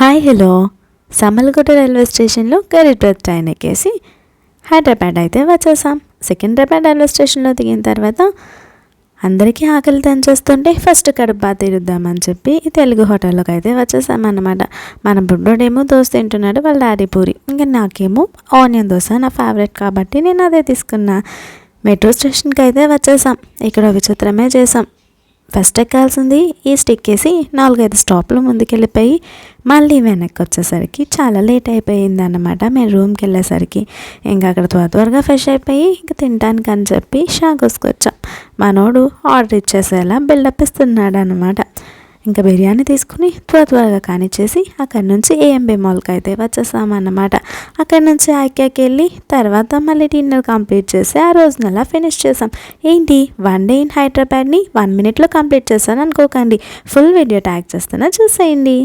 Hi hello Samarlakota railway స్టేషన్లో Garib Rath train ఎక్కేసి హైదరాబాద్ అయితే వచ్చేసాం. సికింద్రాబాద్ రైల్వే స్టేషన్లో దిగిన తర్వాత అందరికీ ఆకలి దంచేస్తుంటే ఫస్ట్ కడుపు బాగా తీరుద్దామని చెప్పి తెలుగు హోటల్లోకి అయితే వచ్చేసామన్నమాట. మన బుడ్డోడేమో దోశ తింటున్నాడు, వాళ్ళ డాడీ పూరి. ఇంకా నాకేమో ఆనియన్ దోశ నా ఫేవరెట్ కాబట్టి నేను అదే తీసుకున్నా. మెట్రో స్టేషన్కి అయితే వచ్చేసాం. ఇక్కడ విచిత్రమే చేసాం. ఫస్ట్ ఎక్కాల్సింది ఈస్ట్ ఎక్కేసి 4-5 స్టాప్లు ముందుకెళ్ళిపోయి మళ్ళీ వెనక్కి వచ్చేసరికి చాలా లేట్ అయిపోయింది అన్నమాట. మేము రూమ్కి వెళ్ళేసరికి ఇంకా అక్కడ త్వరగా ఫ్రెష్ అయిపోయి ఇంకా తినడానికి అని చెప్పి షాగోస్కి వచ్చాం. మనోడు ఆర్డర్ ఇచ్చేసేలా బిల్డప్ ఇస్తున్నాడు అన్నమాట. ఇంకా బిర్యానీ తీసుకుని త్వరగా కానిచ్చేసి అక్కడి నుంచి ఏఎంబి మాల్కి అయితే వచ్చేసామన్నమాట. అక్కడి నుంచి ఐక్యాకి వెళ్ళి తర్వాత మళ్ళీ డిన్నర్ కంప్లీట్ చేసి ఆ రోజునలా ఫినిష్ చేసాం. ఏంటి 1 డే ఇన్ హైదరాబాద్ని 1 minute కంప్లీట్ చేశాను అనుకోకండి. ఫుల్ వీడియో ట్యాగ్ చేస్తున్నా, చూసేయండి.